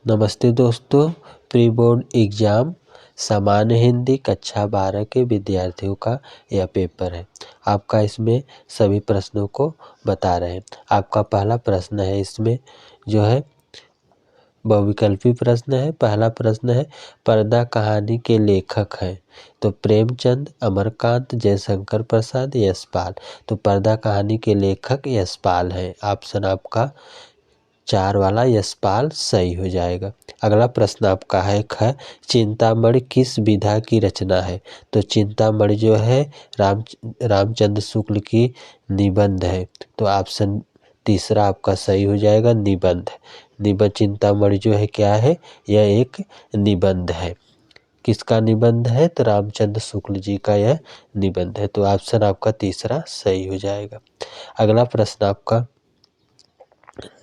नमस्ते दोस्तों, pre board exam सामान्य हिंदी कक्षा 12 के विद्यार्थियों का यह पेपर है। आपका इसमें सभी प्रश्नों को बता रहे हैं। आपका पहला प्रश्न है, इसमें जो है बहुविकल्पी प्रश्न है। पहला प्रश्न है, पर्दा कहानी के लेखक हैं तो प्रेमचंद, अमरकांत, जयशंकर प्रसाद, यशपाल। तो पर्दा कहानी के लेखक यशपाल हैं। ऑप्शन आपका 4 वाला यशपाल सही हो जाएगा। अगला प्रश्न आपका है चिंतामणि किस विधा की रचना है? तो चिंतामणि जो है रामचंद्र शुक्ल की निबंध है। तो ऑप्शन तीसरा आपका सही हो जाएगा, निबंध। निबंध चिंतामणि जो है क्या है? यह एक निबंध है। किसका निबंध है? तो रामचंद्र शुक्ल जी का यह निबंध है। तो ऑप्शन आपका तीसरा सही हो जाएगा। अगला प्रश्न आपका,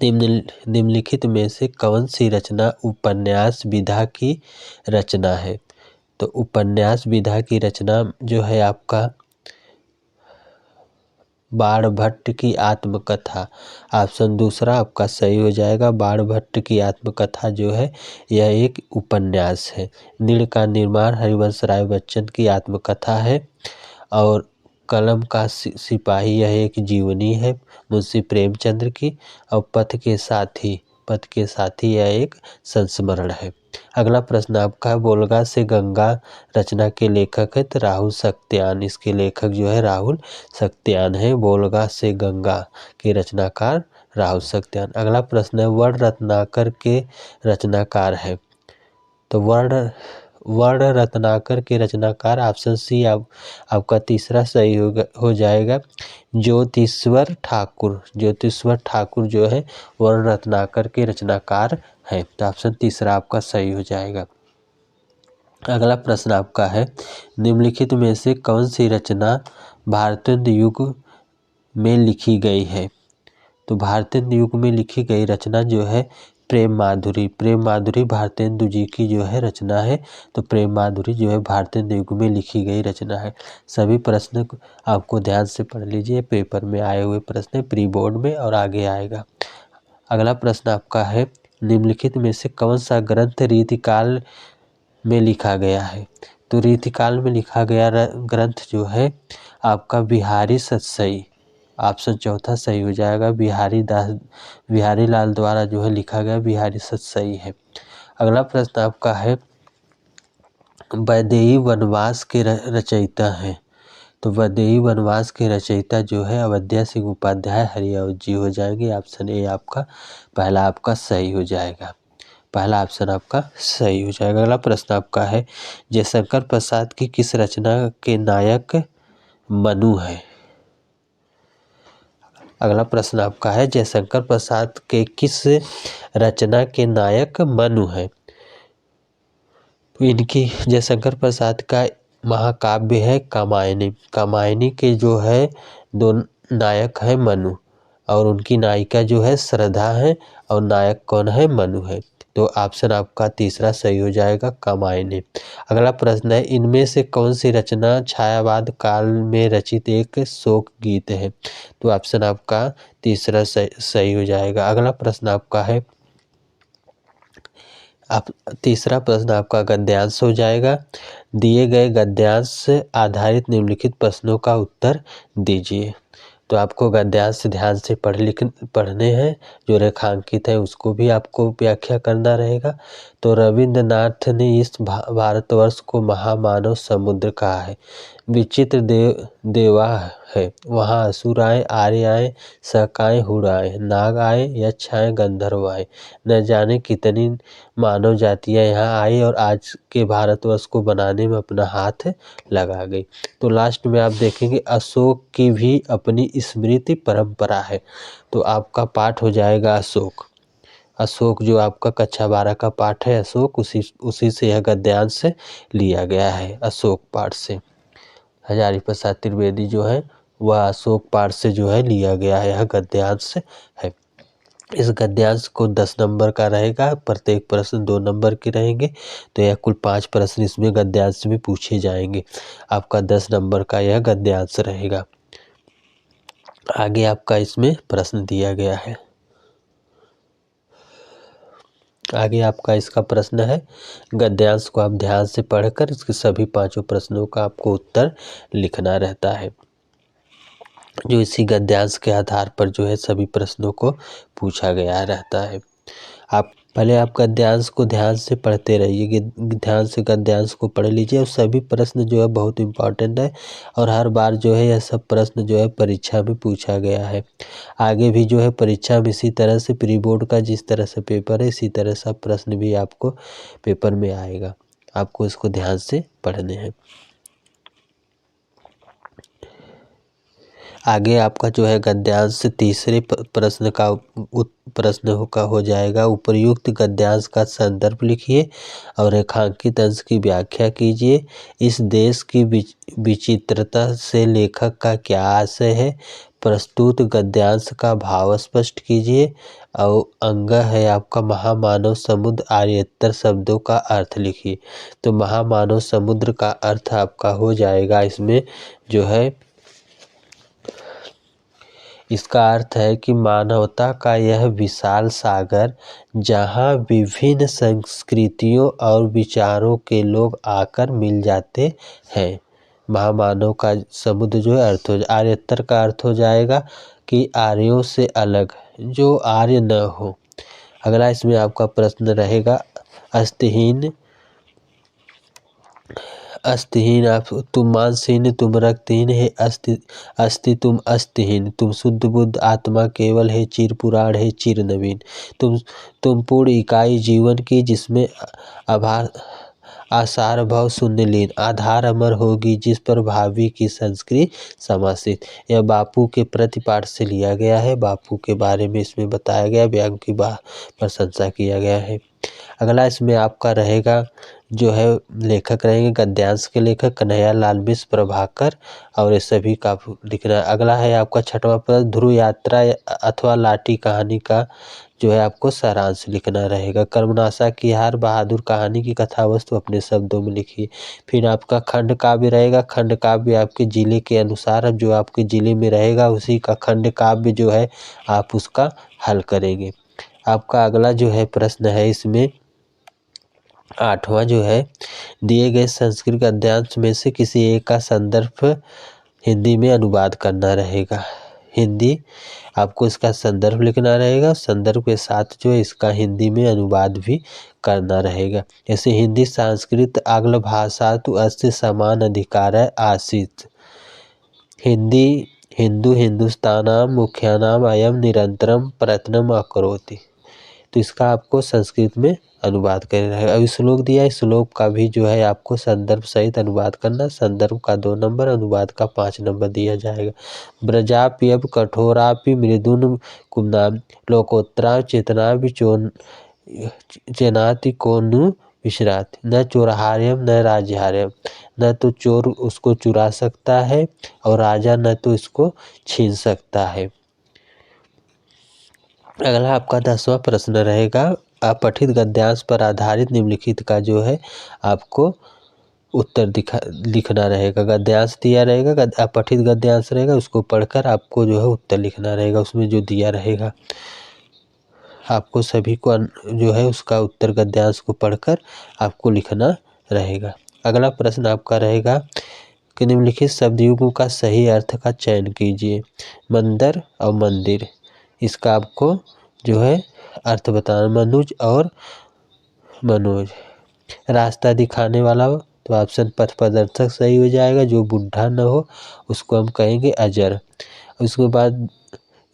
निम्नलिखित में से कौन सी रचना उपन्यास विधा की रचना है? तो उपन्यास विधा की रचना जो है आपका बाणभट्ट की आत्मकथा। ऑप्शन दूसरा आपका सही हो जाएगा। बाणभट्ट की आत्मकथा जो है यह एक उपन्यास है। नीड़ का निर्माण हरिवंश राय बच्चन की आत्मकथा है। और कलम का सिपाही यह एक जीवनी है मुंशी प्रेमचंद्र की। और पथ के साथी यह एक संस्मरण है। अगला प्रश्न आपका, बोलगा से गंगा रचना के लेखक है तो राहुल सत्यान। इसके लेखक जो है राहुल सत्यान है। बोलगा से गंगा के रचनाकार राहुल सत्यान। अगला प्रश्न है, वर्ण रत्नाकर के रचनाकार है। तो वर्ण रत्नाकर के रचनाकार ऑप्शन सी आपका तीसरा सही हो जाएगा, ज्योतिश्वर ठाकुर। ज्योतिश्वर ठाकुर जो है वर्ण रत्नाकर के रचनाकार है। तो ऑप्शन तीसरा आपका सही हो जाएगा। अगला प्रश्न आपका है, निम्नलिखित में से कौन सी रचना भारतेंदु युग में लिखी गई है? तो भारतेंदु युग में लिखी गई रचना जो है प्रेम माधुरी। प्रेम माधुरी भारतेंदु जी की जो है रचना है। तो प्रेम माधुरी जो है भारतेंदु युग में लिखी गई रचना है। सभी प्रश्न आपको ध्यान से पढ़ लीजिए, पेपर में आए हुए प्रश्न प्री बोर्ड में और आगे आएगा। अगला प्रश्न आपका है, निम्नलिखित में से कौन सा ग्रंथ रीतिकाल में लिखा गया है? तो रीतिकाल में लिखा गया ग्रंथ जो है आपका बिहारी सतसई। ऑप्शन चौथा सही हो जाएगा। बिहारी लाल द्वारा जो है लिखा गया बिहारी सतसई है। अगला प्रश्न आपका है, वैदेही वनवास के रचयिता हैं। तो वैदेही वनवास के रचयिता जो है अवध्या सिंह उपाध्याय हरिऔध जी हो जाएंगे। ऑप्शन ए आपका पहला आपका सही हो जाएगा। पहला ऑप्शन आपका सही हो जाएगा। अगला प्रश्न आपका है, जयशंकर प्रसाद की किस रचना के नायक मनु है? अगला प्रश्न आपका है, जयशंकर प्रसाद के किस रचना के नायक मनु है? इनकी जयशंकर प्रसाद का महाकाव्य है कामायनी। कामायनी के जो है दो नायक है मनु और उनकी नायिका जो है श्रद्धा है और नायक कौन है? मनु है। तो ऑप्शन आपका तीसरा सही हो जाएगा, कामायनी। अगला प्रश्न है, इनमें से कौन सी रचना छायावाद काल में रचित एक शोक गीत है? तो ऑप्शन आपका तीसरा सही हो जाएगा। अगला प्रश्न आपका है, तीसरा प्रश्न आपका गद्यांश हो जाएगा। दिए गए गद्यांश आधारित निम्नलिखित प्रश्नों का उत्तर दीजिए। तो आपको गद्यांश ध्यान से पढ़ने हैं, जो रेखांकित है उसको भी आपको व्याख्या करना रहेगा। तो रविंद्रनाथ ने इस भारतवर्ष को महामानव समुद्र कहा है। विचित्र देवा है, वहाँ असुर आए, आर्य आए, शक आए, हुर आए, नाग आए, यक्ष आए, गंधर्व आए। न जाने कितनी मानव जातियाँ यहाँ आई और आज के भारतवर्ष को बनाने में अपना हाथ लगा गई। तो लास्ट में आप देखेंगे अशोक की भी अपनी स्मृति परंपरा है। तो आपका पाठ हो जाएगा अशोक। अशोक जो आपका कक्षा 12 का पाठ है अशोक, उसी से यह गद्यांश लिया गया है, अशोक पाठ से। हजारी प्रसाद त्रिवेदी जो है वह अशोक पाठ से जो है लिया गया है, यह गद्यांश है। इस गद्यांश को 10 नंबर का रहेगा, प्रत्येक प्रश्न 2 नंबर के रहेंगे। तो यह कुल 5 प्रश्न इसमें गद्यांश में पूछे जाएंगे। आपका 10 नंबर का यह गद्यांश रहेगा। आगे आपका इसमें प्रश्न दिया गया है। आगे आपका इसका प्रश्न है, गद्यांश को आप ध्यान से पढ़कर इसके सभी 5 प्रश्नों का आपको उत्तर लिखना रहता है, जो इसी गद्यांश के आधार पर जो है सभी प्रश्नों को पूछा गया रहता है। आप पहले आप गद्यांश को ध्यान से पढ़ते रहिए, ध्यान से गद्यांश को पढ़ लीजिए और सभी प्रश्न जो है बहुत इम्पोर्टेंट है और हर बार जो है यह सब प्रश्न जो है परीक्षा में पूछा गया है। आगे भी जो है परीक्षा में इसी तरह से प्री बोर्ड का जिस तरह से पेपर है इसी तरह सब प्रश्न भी आपको पेपर में आएगा, आपको इसको ध्यान से पढ़ने हैं। आगे आपका जो है गद्यांश से तीसरे प्रश्न का प्रश्न का हो जाएगा, उपर्युक्त गद्यांश का संदर्भ लिखिए और रेखांकित अंश की व्याख्या कीजिए। इस देश की विचित्रता से लेखक का क्या आशय है। प्रस्तुत गद्यांश का भाव स्पष्ट कीजिए। और अंग है आपका महामानव समुद्र आर्यतर शब्दों का अर्थ लिखिए। तो महामानव समुद्र का अर्थ आपका हो जाएगा, इसमें जो है इसका अर्थ है कि मानवता का यह विशाल सागर जहाँ विभिन्न संस्कृतियों और विचारों के लोग आकर मिल जाते हैं। महामानव का समुद्र जो है अर्थ हो आर्यतर का अर्थ हो जाएगा कि आर्यों से अलग, जो आर्य न हो। अगला इसमें आपका प्रश्न रहेगा, अस्तिहीन आप तुम मांसहीन तुम रक्तहीन है, अस्ति तुम अस्तिहीन, तुम शुद्ध बुद्ध आत्मा केवल है, चिर पुराण है चिर नवीन, तुम पूर्ण इकाई जीवन की जिसमें आभार आसार भाव शून्य लीन, आधार अमर होगी जिस पर भावी की संस्कृति समासित। यह बापू के प्रतिपाठ से लिया गया है, बापू के बारे में इसमें बताया गया, व्यंग की प्रशंसा किया गया है। अगला इसमें आपका रहेगा जो है लेखक रहेंगे, गद्यांश के लेखक कन्हैया लाल मिश्र प्रभाकर और ये सभी का लिखना है। अगला है आपका 6वां प्रश्न, ध्रुव यात्रा अथवा लाठी कहानी का जो है आपको सारांश लिखना रहेगा। कर्मनाशा की हार बहादुर कहानी की कथा वस्तु अपने शब्दों में लिखिए। फिर आपका खंड काव्य रहेगा, खंड काव्य आपके जिले के अनुसार, अब जो आपके जिले में रहेगा उसी का खंड काव्य जो है आप उसका हल करेंगे। आपका अगला जो है प्रश्न है, इसमें 8वां जो है, दिए गए संस्कृत गद्यांश में से किसी एक का संदर्भ हिंदी में अनुवाद करना रहेगा। हिंदी आपको इसका संदर्भ लिखना रहेगा, संदर्भ के साथ जो है इसका हिंदी में अनुवाद भी करना रहेगा। जैसे हिंदी संस्कृत आंग्ल भाषा तो अस्य समान अधिकार है आसित, हिंदी हिंदू हिंदुस्तानाम मुख्यानाम अयम निरंतरम प्रयत्नम अकरोति। तो इसका आपको संस्कृत में अनुवाद करना है। अब श्लोक दिया है, श्लोक का भी जो है आपको संदर्भ सहित अनुवाद करना, संदर्भ का 2 नंबर, अनुवाद का 5 नंबर दिया जाएगा। ब्रजाप्यब कठोरापि मृदुन कुमनाम लोकोत्तरा चेतना चेनाति कोनु विश्राति, न चोरहार्यम न राजहार्यम, न तो चोर उसको चुरा सकता है और राजा न तो इसको छीन सकता है। अगला आपका 10वां प्रश्न रहेगा, अपठित गद्यांश पर आधारित निम्नलिखित का जो है आपको उत्तर लिखना रहेगा। गद्यांश दिया रहेगा, अपठित गद्यांश रहेगा, उसको पढ़कर आपको जो है उत्तर लिखना रहेगा। उसमें जो दिया रहेगा आपको सभी को जो है उसका उत्तर गद्यांश को पढ़कर आपको लिखना रहेगा। अगला प्रश्न आपका रहेगा कि निम्नलिखित शब्दयुग्म का सही अर्थ का चयन कीजिए। मंदिर और मंदिर, इसका आपको जो है अर्थ बताना, मनुज और मनोज। रास्ता दिखाने वाला तो ऑप्शन पथ प्रदर्शक सही हो जाएगा, जो बुढ़ा न हो उसको हम कहेंगे अजर। उसके बाद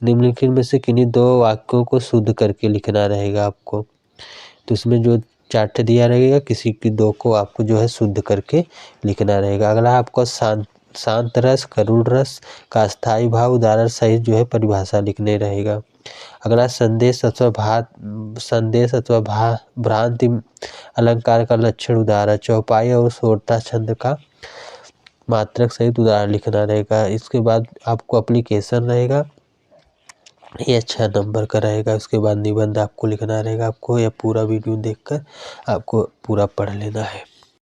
निम्नलिखित में से किन्हीं 2 वाक्यों को शुद्ध करके लिखना रहेगा आपको। तो इसमें जो 4 दिया रहेगा, किसी की 2 को आपको जो है शुद्ध करके लिखना रहेगा। अगला आपको शांत रस करुण रस का स्थायी भाव उदाहरण सहित जो है परिभाषा लिखने रहेगा। अगला संदेश अथवा भ्रांति अलंकार का लक्षण उदाहरण, चौपाई और सोरठा छंद का मात्रक सहित उदाहरण लिखना रहेगा। इसके बाद आपको एप्लीकेशन रहेगा, ये 6 नंबर का रहेगा। उसके बाद निबंध आपको लिखना रहेगा। आपको यह पूरा वीडियो देखकर आपको पूरा पढ़ लेना है।